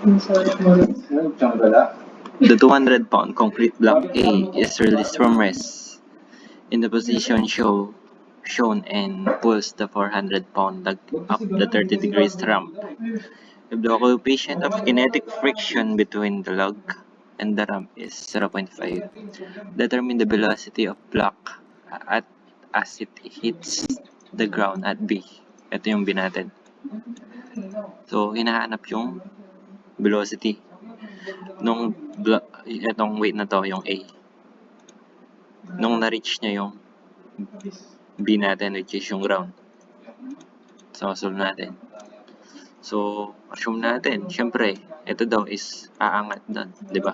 The 200-pound concrete block A is released from rest in the position shown and pulls the 400-pound lug up the 30 degrees ramp. If the coefficient of kinetic friction between the lug and the ramp is 0.5, determine the velocity of block at as it hits the ground at B. Ito yung B natin. So, hinahanap yung velocity nung itong weight na to, yung A. Nung na-reach niya yung B natin, which is yung ground. So, solve natin. So, assume natin, syempre, ito daw is aangat doon, di ba?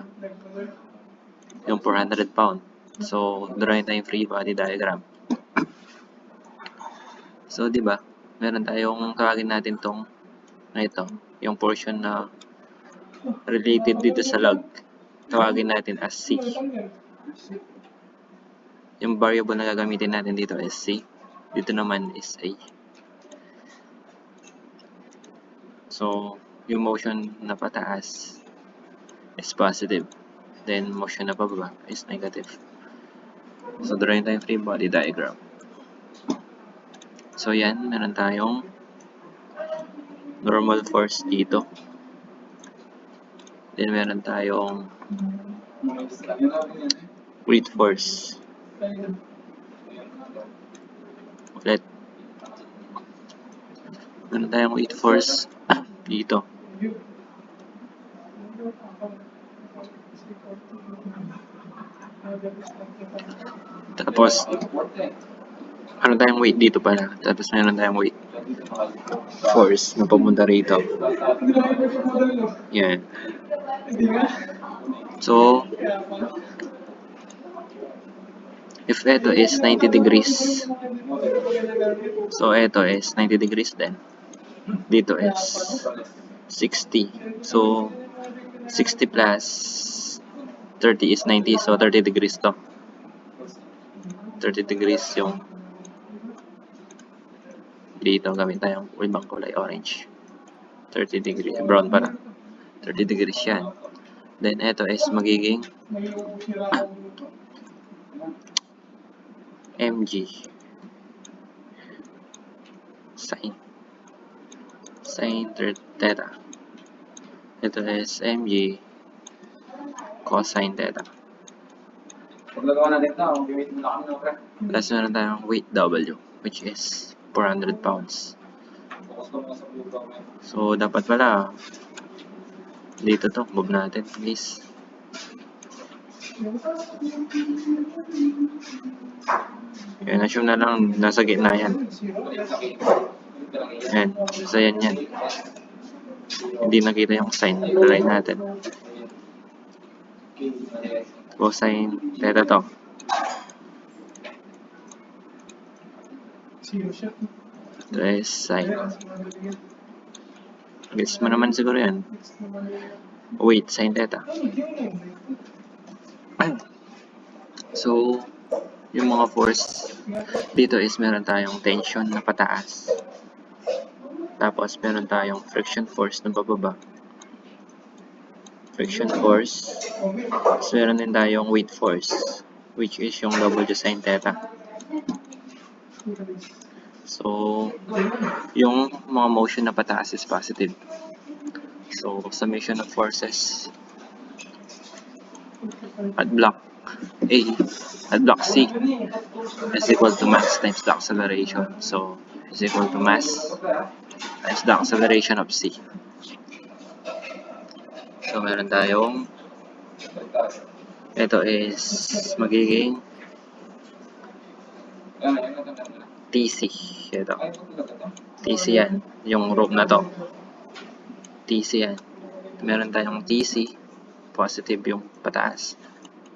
Yung 400 pound. So, drawing tayong free body diagram. So, di ba? Meron tayong tawagin natin tong na ito, yung portion na related dito sa log. Tawagin natin as C. Yung variable na gagamitin natin dito is C. Dito naman is A. So, yung motion na pataas is positive. Then, motion na pababa is negative. So, drawing tayong free body diagram. So, yan. Meron tayong normal force dito. Then, meron tayong weight force. Ulit. Meron tayong weight force dito. Tapos, meron tayong weight dito pala. Tapos, meron tayong weight force na papunta rito. Yan. So, if ito is 90 degrees, so ito is 90 degrees din. Dito is 60. So, 60 plus 30 is 90. So, 30 degrees to. 30 degrees yung dito. Gamit tayong ibang kulay orange. 30 degrees. Brown pala. 30 degrees yan. Then, ito is magiging mg sin theta. Ito is mg cosine theta. Plus meron tayong weight W, which is 400 pounds. So, dapat pala dito to, move natin please. Yan, assume na lang nasa gitna yan. Yan, nasa yan. Hindi nakita yung sign. Align natin. Cosine theta to. Ito is sine. Gets mo naman siguro yan. Wait, sine theta. So, yung mga force dito is meron tayong tension na pataas. Tapos, meron tayong friction force na bababa. Friction force. Tapos, meron din tayong weight force, which is yung W sin theta. So, yung mga motion na pataas is positive. So, summation of forces at block A, at block C is equal to mass times the acceleration. So, is equal to mass times the acceleration of C. So, meron tayong ito is magiging TC. Ito. TC yan. Yung rope na to. TC yan. Meron tayong TC. Positive yung pataas.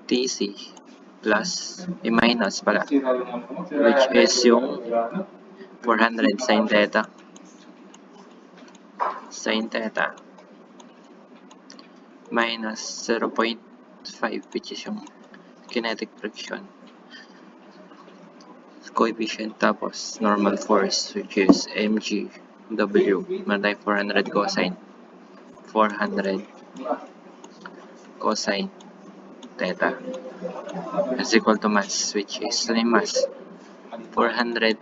TC plus minus pala, which is yung 400 sin theta minus 0.5, which is yung kinetic friction coefficient, tapos normal force, which is mg w, meron tayong 400 cosine 400 cosine theta is equal to mass, which is same mass 400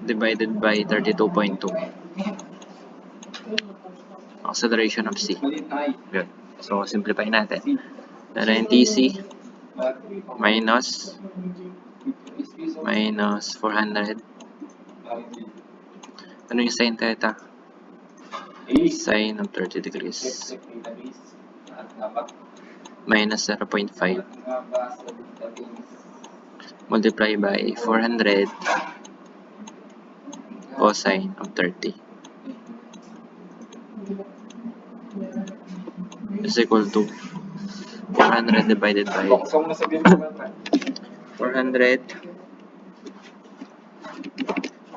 divided by 32.2. Acceleration of c. Good. So, simplify natin. Tara yung TC minus 400. Ano yung sin theta? Sine of 30 degrees. Minus 0.5. Multiply by 400 cosine of 30 is equal to 400 divided by 400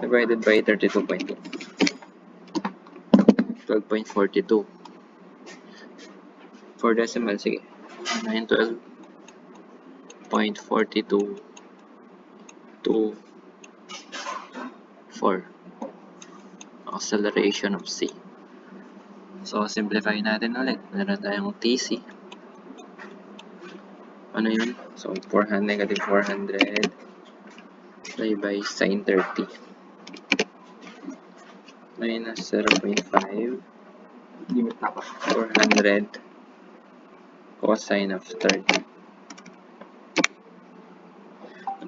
divided by 32.2. 12.42. 4 decimal, sige. 912.42 to 4. Acceleration of c. So, simplify natin ulit. Meron tayong TC. Ano yun? So, negative 400 by sin 30 minus 0.5 400 cosine of 30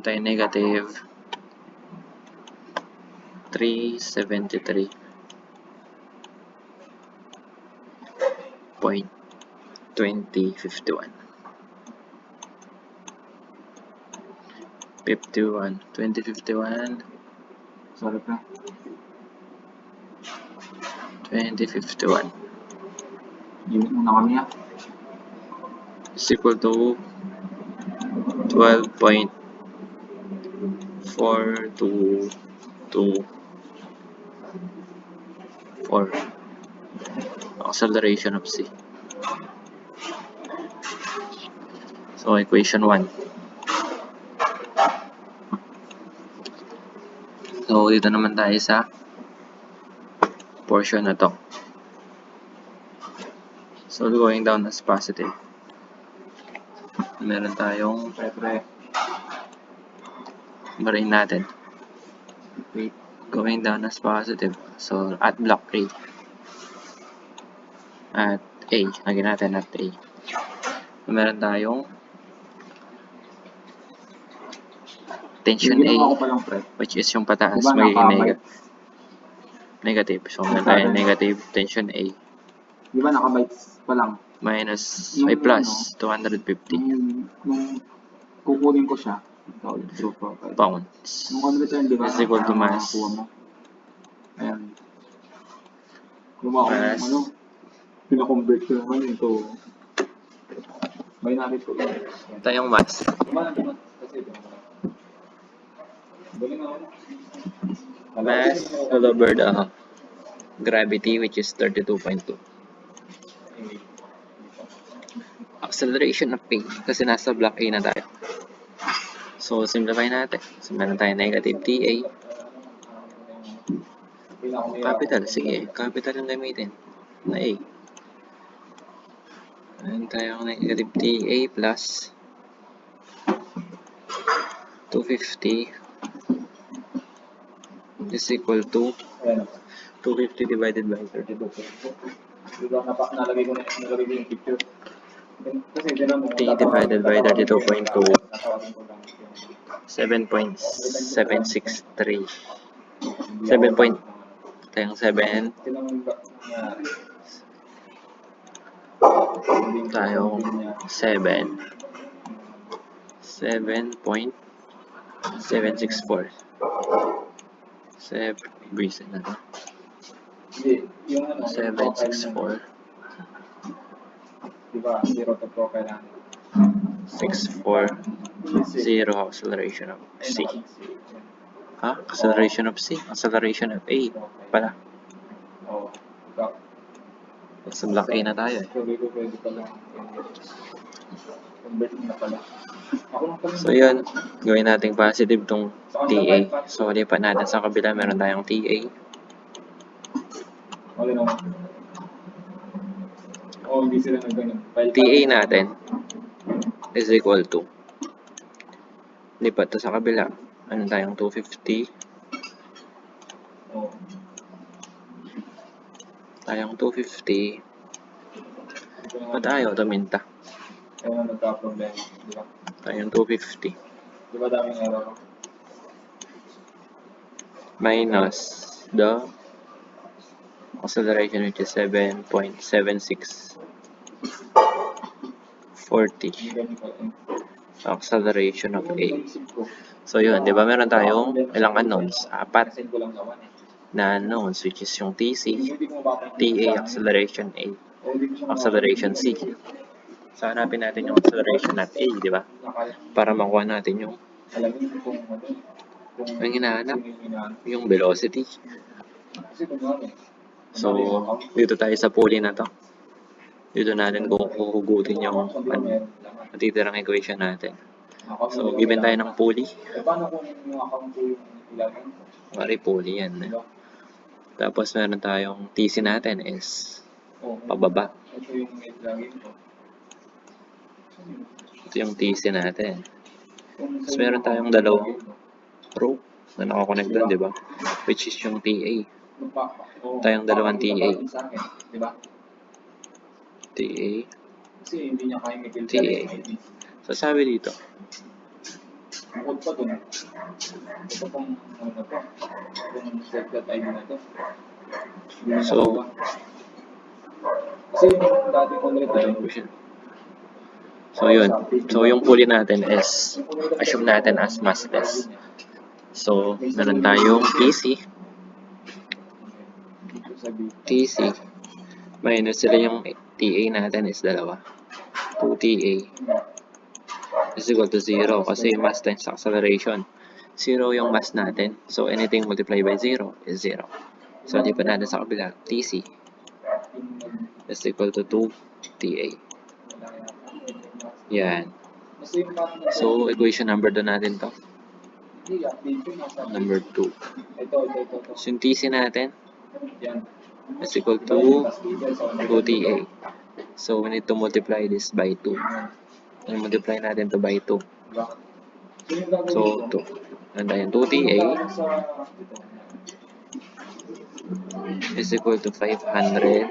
tayo negative 373.2051 Sorry pa. 2051 Limit muna kami ah. is equal to 12.4224 acceleration of c. So, equation 1. So, dito naman tayo sa portion na to. So, going down as positive. Meron tayong barin natin. Going down as positive. So, at block A. At A. Lagyan natin at A. Meron tayong tension A, which is yung pataas, magiging negative. So, meron tayong negative tension A. Di ba nakabytes pa lang? Minus, ay plus, 250 Nung kukunin ko siya, pounds. nung on-return, di ba? Is equal to mass. Ayan. Gumawa ko Mass. ng pinakonvert ko naman into binary ko. Tayong mass. Mass all over the gravity, which is 32.2. Acceleration of P, kasi nasa block A na tayo. So, simplify natin. So, meron tayo negative TA. Capital, sige. Capital ang gamitin. Na A. Meron tayong negative TA plus 250 is equal to 250 divided by 32. Nalagay ko yung picture. T divided by 32.2 7.763 7 point tayong 7 tayong 7 7.764 reason na to 764 Diba, 0 to profile natin. 640 acceleration of C. Ha? Acceleration of C? Acceleration of A pala. Sa block A na tayo eh. So yun, gawin natin positive tong TA. So lipat natin sa kabila, meron tayong TA. Okay naman. Hindi sila nag-ganun. TA natin is equal to, lipat to sa kabila. Ano tayong 250? Oo. Tayong 250. Ito na Ba't ayaw tuminta? Kaya nga nagka-problema. Di ba? Tayong 250. Di ba daming error? Minus the acceleration, which is 7.76. 40. Hindi ganun pa. Acceleration of A. Naisip ko. So yun, di ba meron tayong ilang unknowns? 4 Send ko lang naman eh. na unknowns, which is yung TC, Hindi ko mababa. TA, acceleration A, Hindi ko siya acceleration C. So hanapin natin yung acceleration at A, di ba? nakaya. Para makuha natin yung Alamin ko kung ano. Kung ang hinahanap, sino yung hinahanap. yung velocity. Kasi kung ano eh. So, dito tayo sa pulley na to. Dito natin kung huhugutin yung natitirang equation natin. So, given tayo ng pulley. Paano kung yung account ko yung ilagay? Mari pulley yan. Tapos meron tayong TC natin is pababa. Ito yung ilagay ko. Ito yung TC natin. Tapos meron tayong dalawang rope na nakakonect doon, di ba? Which is yung TA. Tayong dalawang TA. TA. Kasi hindi niya kaya may TA. So, sabi dito, bukod pa dun. Ito pong ano to. Yung secret ID na to. So, kasi yung dati ko ulit eh. so yun. So, yung pulley natin is, assume natin as massless. So, meron tayong TC. TC. Minus sila yung TA natin is dalawa. 2TA is equal to 0 kasi mass times acceleration. 0 yung mass natin. So, anything multiplied by 0 is 0. So, lipat natin sa kabila. TC is equal to 2TA. Yan. So, equation number 2 natin to. Number 2. So, yung TC natin is equal to 2TA. So, we need to multiply this by 2. I-multiply natin to by 2. So, 2. And then 2TA is equal to 500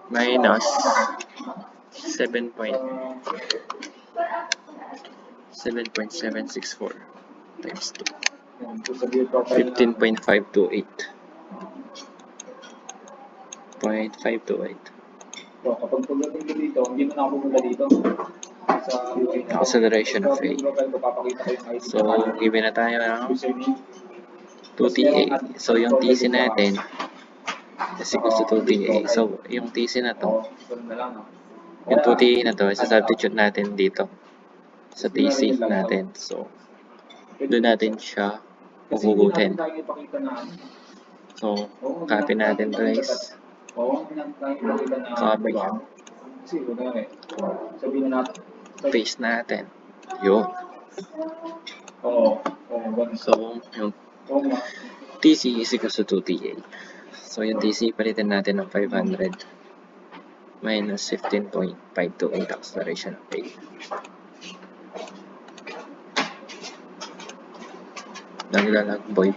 minus 7.764 times 2. 15.528. 0.528. So, kapag pagdating ko dito, hindi mo na ako pumunta dito. Sa UI na. Acceleration of A. So, given na tayo ng 2TA. So, yung TC natin is equal to 2TA. So, yung TC na to, yung 2TA na to, isa-substitute natin dito sa TC natin. So, doon natin siya huhugutin. So, copy natin to guys. Copy. Paste natin. Yun. So, yung TC is equal to 2TA. So, yung TC palitan natin ng 500 minus 15.528 acceleration of A. Naglalag, boy.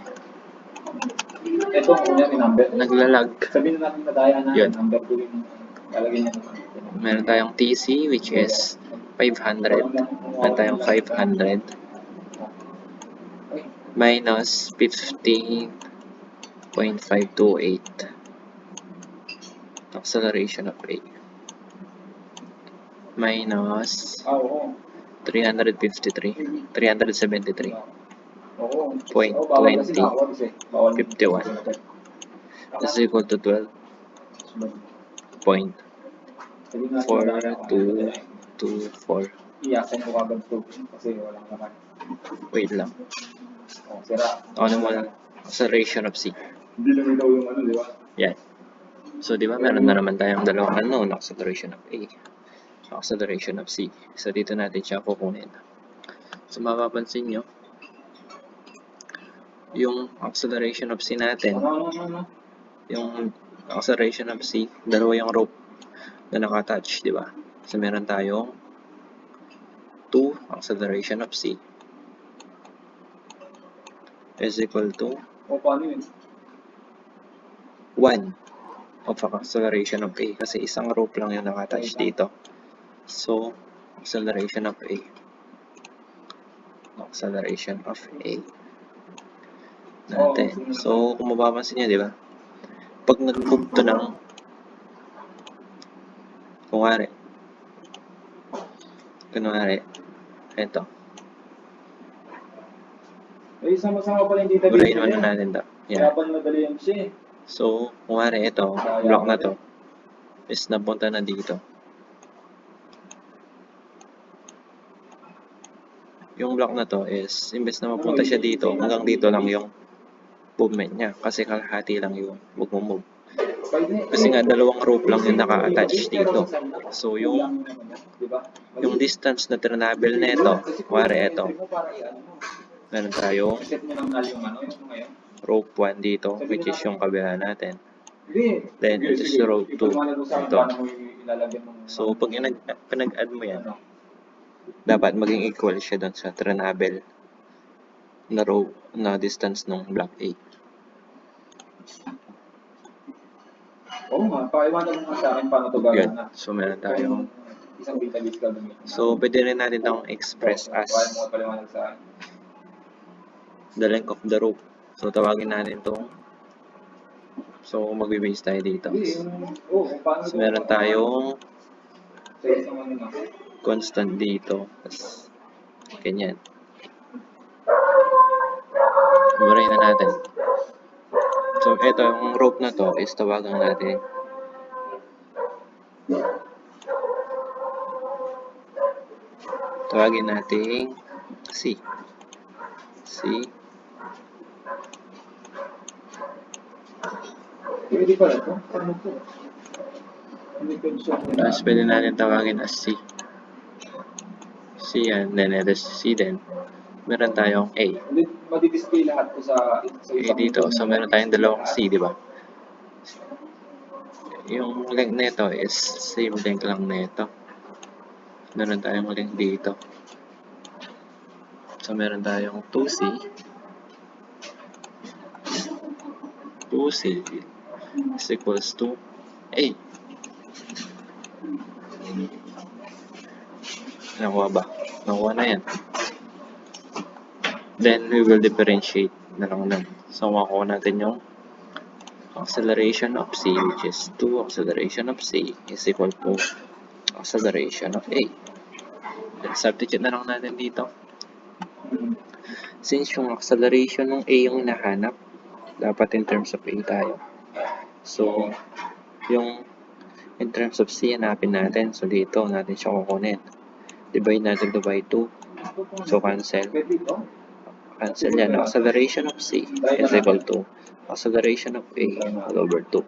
Ito, kunyari number. Naglalag. Sabihin na natin madaya na Yun. number 2 yung lalagyan niya. Meron tayong TC which is 500. Meron tayong 500 minus 15.528 acceleration of A minus 373 0.20 51 is equal to 12.4224. Iyakin ko agad 2 kasi walang naman. Wait lang. Sira. Ano mo lang? Acceleration of C. Hindi lang ikaw yung ano, di ba? Yan. So, di ba meron na naman tayong dalawang unknown, acceleration of A, acceleration of C. So, dito natin siya kukunin. So, mapapansin nyo, yung acceleration of C natin, Ano? yung acceleration of C, dalawa yung rope na nakatouch, di ba? So, meron tayong 2 acceleration of C is equal to O, paano yun? 1 of acceleration of A kasi isang rope lang yung nakatouch dito. So, acceleration of A natin. So, kung mapapansin nyo, di ba? Pag nag-move to ng kunwari, ito. Eh, sama-sama pala yung database Burahin naman natin to. Kaya Yan. pala madali yan siya eh. So, kunwari ito, block na to, is napunta na dito. Yung block na to is, imbes na mapunta siya dito, hanggang dito lang yung movement niya. Kasi kalahati lang yung mag-move. Kasi nga, dalawang rope lang yung naka-attach dito. So, yung distance na travel na ito, kunwari ito, meron tayong rope 1 dito, which is yung kabila natin. Then, ito is rope 2. Ito. So, pag pinag-add mo yan, dapat maging equal siya doon sa travel na rope na distance ng block A. Oo nga, paiwanan mo nga sa akin paano ito Good. gagana. So, meron tayong Isang database gagawin. So, pwede rin natin itong express as Kaya mo paliwanag sa akin. the length of the rope. So, tawagin natin itong so, magbe-base tayo dito. So, meron tayong Sa isang ano na. constant dito. Tapos, ganyan. Burahin na natin. So, ito, yung rope na to is tawagan natin C. Pwede pala ito? Ano ito? Tapos, pwede natin tawagin as C. C yan. Then, ito C din. Meron tayong A. Madidisplay lahat ko sa A dito. So, meron tayong dalawang C, di ba? Yung length nito is same length lang nito. Meron tayong length dito. So, meron tayong 2C. 2C is equals to A. Nakuha ba? Nakuha na yan. Then, we will differentiate na lang nun. So, makuha natin yung acceleration of C, which is 2 acceleration of C is equal to acceleration of A. Then, substitute na lang natin dito. Since yung acceleration ng A yung hinahanap, dapat in terms of A tayo. So, yung in terms of C, hanapin natin. So, dito natin siya kukunin. Divide natin to by 2. So, cancel. Cancel yan. Acceleration of C is equal to acceleration of A all over 2.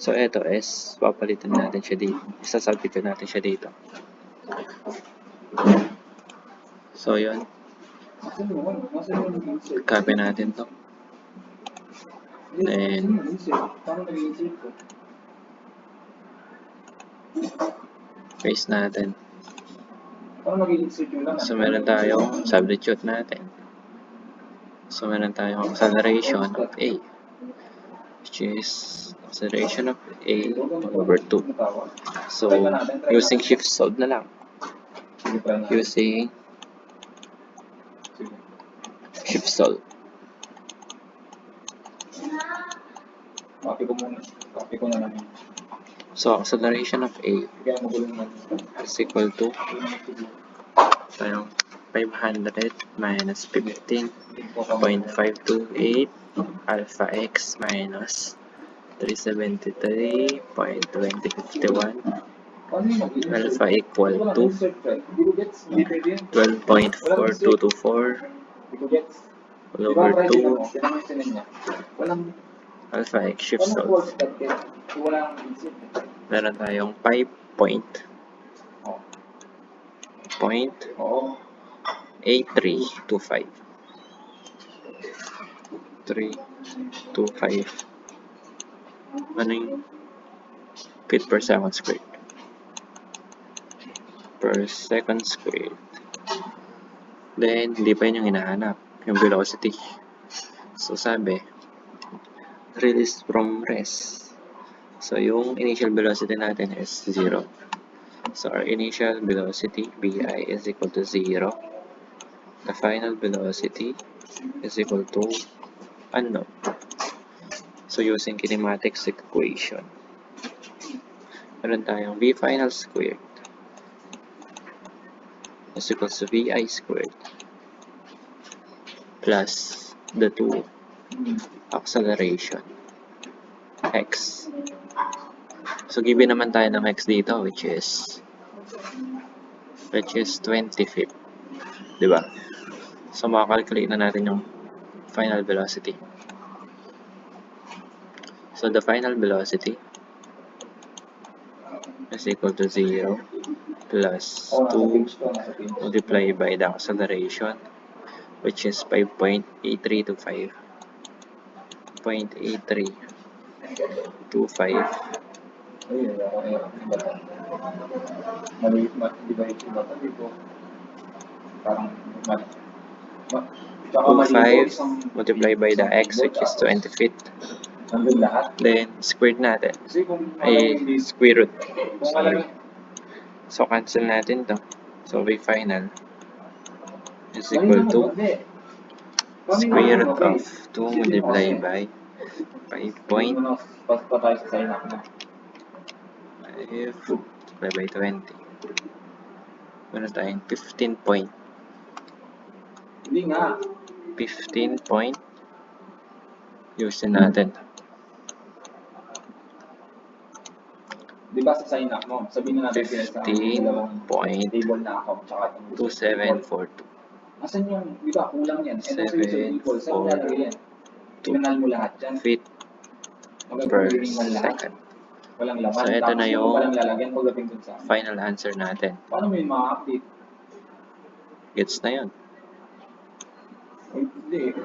So, ito is papalitan natin siya dito. Isasubstitute natin siya dito. So, yun. Copy natin to. Then, paste natin. So, meron tayong substitute natin. So, meron tayong acceleration of A, which is acceleration of A over 2. So, using shift solve na lang. Using shift solve. Copy ko na lang. So, acceleration of A is equal to tayong 500 minus 15.528 alpha x minus 373.2051 alpha equal to 12.4224 all over 2 alpha x shift solve. Meron tayong 5.8325. 0.325. Ano yung feet per second squared? Per second squared. Then, hindi pa yun yung hinahanap. Yung velocity. So, sabi, release from rest. So, yung initial velocity natin is 0. So, our initial velocity, Bi, is equal to 0. The final velocity is equal to unknown. So, using kinematics equation, meron tayong V final squared is equal to Vi squared plus the 2 acceleration x. So, given naman tayo ng x dito, which is 20 feet. Diba? So, makakalculate na natin yung final velocity. So, the final velocity is equal to 0 plus 2 multiplied by the acceleration, which is 5.83 to 5.8325. Maliit ma-divide yung bata dito. Parang mali. Tsaka mali ito, 25 multiplied by the x, which is 20 feet. Nandun lahat. Then, squared natin. Kasi kung Ay, square root. kung Sorry. So, cancel natin to. So, V final is equal to square root of 2 multiplied by 5 pa tayo sa sign up na. multiplied by 20. Meron tayong 15 point. Hindi nga. 15 point. Usin natin. Di ba sa sign up mo? Sabihin na natin sa 15.2742. table na ako. Tsaka itong asan yung, di ba, kulang yan. And also yung equal. Saan mo lalagay yan? Tinanal mo lahat yan. Feet per second. Walang laman. So, ito na yung walang lalagyan pagdating dun sa final answer natin. paano mo yung ma-update? Gets na yun. Hindi.